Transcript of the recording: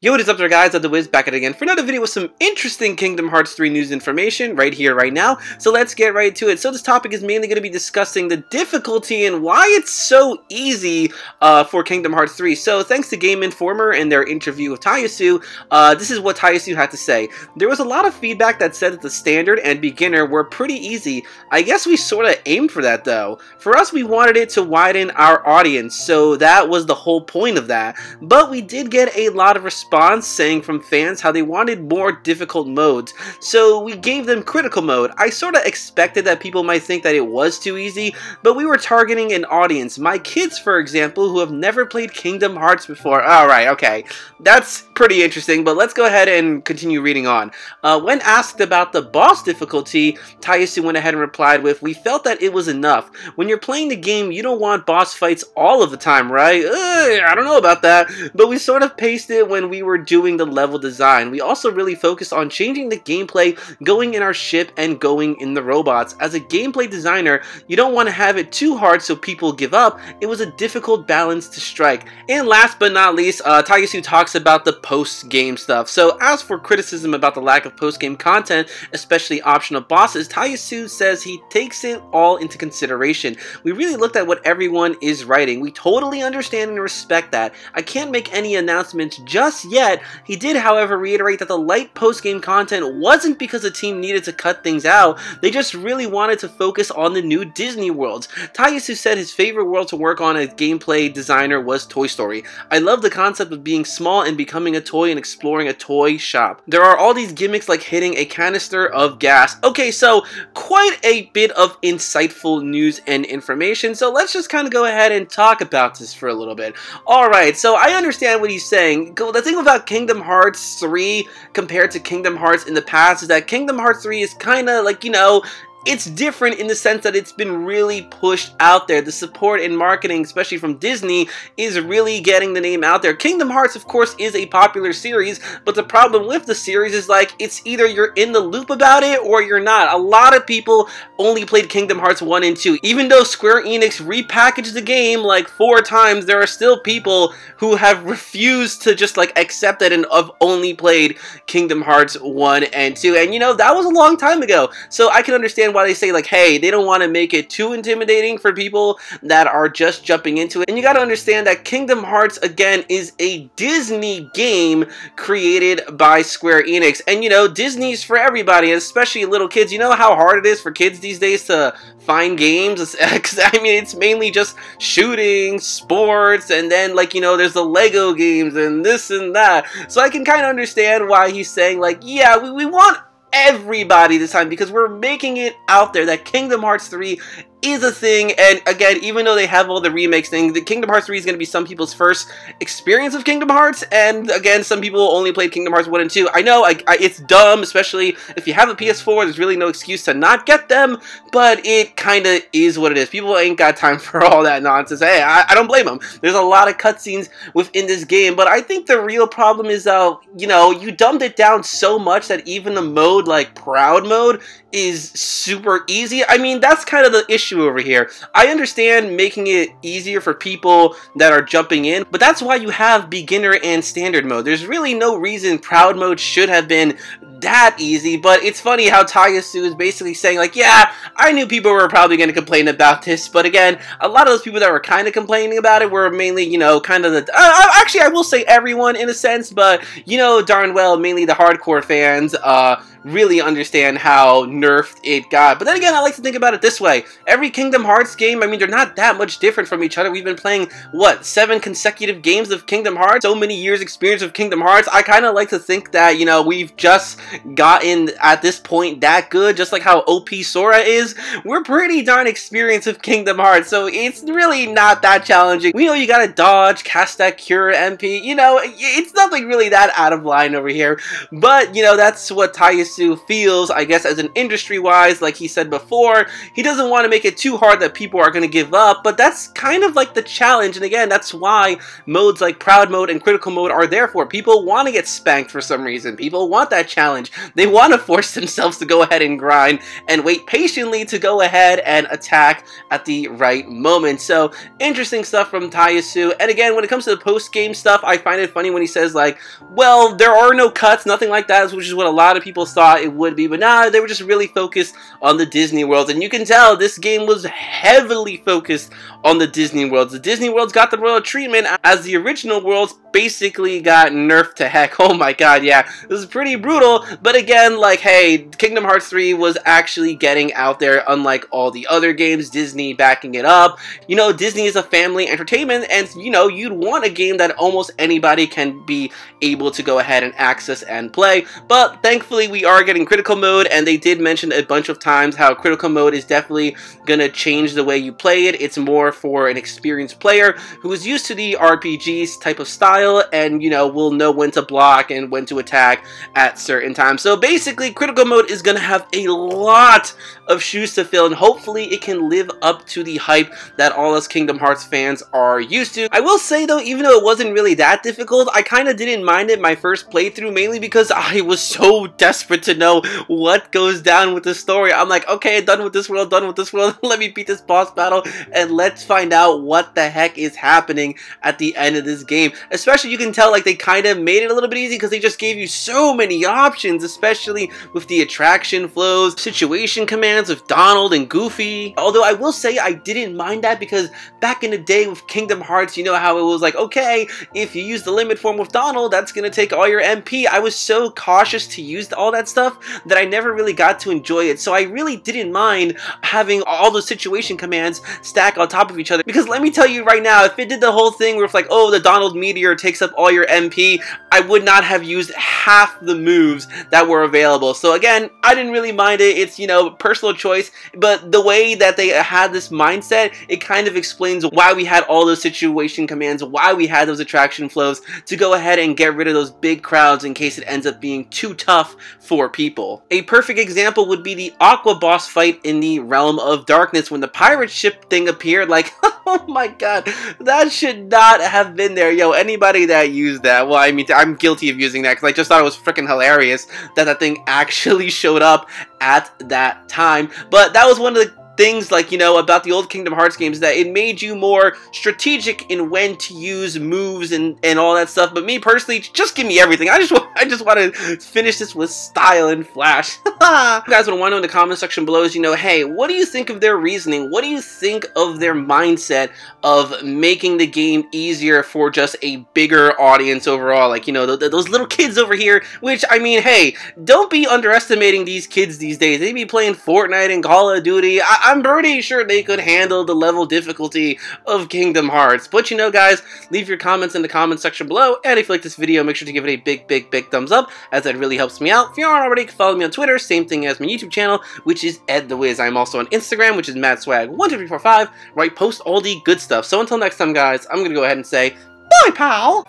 Yo, what is up there, guys? I'm the Wiz back at it again for another video with some interesting Kingdom Hearts 3 news information right here, right now. So let's get right to it. So this topic is mainly going to be discussing the difficulty and why it's so easy for Kingdom Hearts 3. So thanks to Game Informer and their interview with Tayasu, this is what Tayasu had to say. There was a lot of feedback that said that the standard and beginner were pretty easy. I guess we sort of aimed for that though. For us, we wanted it to widen our audience, so that was the whole point of that. But we did get a lot of response saying from fans how they wanted more difficult modes, so we gave them critical mode. I sort of expected that people might think that it was too easy, but we were targeting an audience. My kids, for example, who have never played Kingdom Hearts before. Alright, okay, that's pretty interesting, but let's go ahead and continue reading on. When asked about the boss difficulty, Tayasu went ahead and replied with, "We felt that it was enough. When you're playing the game, you don't want boss fights all of the time, right? I don't know about that, but we sort of paced it when we were doing the level design. We also really focused on changing the gameplay, going in our ship and going in the robots. As a gameplay designer, you don't want to have it too hard so people give up. It was a difficult balance to strike." And last but not least, Tayasu talks about the post-game stuff. So as for criticism about the lack of post-game content, especially optional bosses, Tayasu says he takes it all into consideration. "We really looked at what everyone is writing. We totally understand and respect that. I can't make any announcements just yet." He did, however, reiterate that the light post-game content wasn't because the team needed to cut things out. They just really wanted to focus on the new Disney worlds. Tayasu said his favorite world to work on as gameplay designer was Toy Story. "I love the concept of being small and becoming a toy and exploring a toy shop. There are all these gimmicks like hitting a canister of gas." Okay, so quite a bit of insightful news and information, so let's just kind of go ahead and talk about this for a little bit. Alright, so I understand what he's saying. The thing about Kingdom Hearts 3 compared to Kingdom Hearts in the past is that Kingdom Hearts 3 is kind of like, you know, it's different in the sense that it's been really pushed out there. The support and marketing, especially from Disney, is really getting the name out there. Kingdom Hearts, of course, is a popular series, but the problem with the series is like, it's either you're in the loop about it or you're not. A lot of people only played Kingdom Hearts 1 and 2. Even though Square Enix repackaged the game like 4 times, there are still people who have refused to just like accept it and have only played Kingdom Hearts 1 and 2. And you know, that was a long time ago. So I can understand why they say like, hey, they don't want to make it too intimidating for people that are just jumping into it. And you got to understand that Kingdom Hearts, again, is a Disney game created by Square Enix. And you know, Disney's for everybody, especially little kids. You know how hard it is for kids these days to find games? I mean, it's mainly just shooting, sports, and then like, you know, there's the Lego games and this and that. So I can kind of understand why he's saying like, yeah, we want everybody this time, because we're making it out there that Kingdom Hearts 3 is a thing. And again, even though they have all the remakes thing, the Kingdom Hearts 3 is going to be some people's first experience of Kingdom Hearts, and again, some people only played Kingdom Hearts 1 and 2. I know it's dumb, especially if you have a PS4, there's really no excuse to not get them, but it kind of is what it is. People ain't got time for all that nonsense. Hey, I don't blame them. There's a lot of cutscenes within this game, but I think the real problem is, you know, you dumbed it down so much that even the mode like Proud Mode is super easy. I mean, that's kind of the issue over here. I understand making it easier for people that are jumping in, but that's why you have beginner and standard mode. There's really no reason Proud Mode should have been that easy. But it's funny how Tayasu is basically saying like, yeah, I knew people were probably going to complain about this, but again, a lot of those people that were kind of complaining about it were mainly, you know, kind of the actually, I will say everyone in a sense, but you know darn well mainly the hardcore fans really understand how nerfed it got. But then again, I like to think about it this way. Every Kingdom Hearts game, I mean, they're not that much different from each other. We've been playing, what, 7 consecutive games of Kingdom Hearts? So many years experience of Kingdom Hearts. I kind of like to think that, you know, we've just gotten, at this point, that good. Just like how OP Sora is. We're pretty darn experienced of Kingdom Hearts, so it's really not that challenging. We know you gotta dodge, cast that cure MP. You know, it's nothing really that out of line over here. But, you know, that's what Tayasu Taiyasu feels, I guess, as an industry-wise, like he said before. He doesn't want to make it too hard that people are going to give up, but that's kind of like the challenge, and again, that's why modes like Proud Mode and Critical Mode are there for. People want to get spanked for some reason. People want that challenge. They want to force themselves to go ahead and grind and wait patiently to go ahead and attack at the right moment. So, interesting stuff from Taiyasu. And again, when it comes to the post-game stuff, I find it funny when he says like, well, there are no cuts, nothing like that, which is what a lot of people thought it would be, but nah, they were just really focused on the Disney worlds, and you can tell this game was heavily focused on the Disney worlds. The Disney worlds got the royal treatment, as the original worlds basically got nerfed to heck. Oh my god, yeah, this is pretty brutal, but again, like, hey, Kingdom Hearts 3 was actually getting out there, unlike all the other games, Disney backing it up. You know, Disney is a family entertainment, and, you know, you'd want a game that almost anybody can be able to go ahead and access and play, but thankfully we are getting Critical Mode, and they did mention a bunch of times how Critical Mode is definitely gonna change the way you play it. It's more for an experienced player who is used to the RPGs type of style, and, you know, will know when to block and when to attack at certain times. So basically, Critical Mode is gonna have a lot of shoes to fill, and hopefully it can live up to the hype that all us Kingdom Hearts fans are used to. I will say though, even though it wasn't really that difficult, I kind of didn't mind it my first playthrough, mainly because I was so desperate to know what goes down with the story. I'm like, okay, done with this world, let me beat this boss battle, and let's find out what the heck is happening at the end of this game. Especially, you can tell, like, they kind of made it a little bit easy because they just gave you so many options, especially with the attraction flows, situation commands with Donald and Goofy. Although I will say I didn't mind that, because back in the day with Kingdom Hearts, you know how it was like, okay, if you use the limit form with Donald, that's gonna take all your MP. I was so cautious to use all that stuff that I never really got to enjoy it. So I really didn't mind having all those situation commands stack on top of each other, because let me tell you right now, if it did the whole thing where it's like, oh, the Donald meteor takes up all your MP, I would not have used half the moves that were available. So again, I didn't really mind it. It's, you know, personal choice, but the way that they had this mindset, it kind of explains why we had all those situation commands, why we had those attraction flows, to go ahead and get rid of those big crowds in case it ends up being too tough for people. A perfect example would be the Aqua boss fight in the Realm of Darkness when the pirate ship thing appeared. Like, oh my god, that should not have been there. Yo, anybody that used that, well, I mean, I'm guilty of using that because I just thought it was freaking hilarious that that thing actually showed up at that time. But that was one of the things, like, you know, about the old Kingdom Hearts games, that it made you more strategic in when to use moves and all that stuff. But me personally, just give me everything. I just want to finish this with style and flash. You guys would want to know in the comment section below is, you know, hey, what do you think of their reasoning? What do you think of their mindset of making the game easier for just a bigger audience overall? Like, you know, those little kids over here, which, I mean, hey, don't be underestimating these kids these days. They be playing Fortnite and Call of Duty. I'm pretty sure they could handle the level difficulty of Kingdom Hearts. But, you know, guys, leave your comments in the comment section below, and if you like this video, make sure to give it a big thumbs up, as that really helps me out. If you aren't already, follow me on Twitter, same thing as my YouTube channel, which is Ed the Wiz. I'm also on Instagram, which is MadSwag12345, where I post all the good stuff. So until next time, guys, I'm gonna go ahead and say, bye, pal!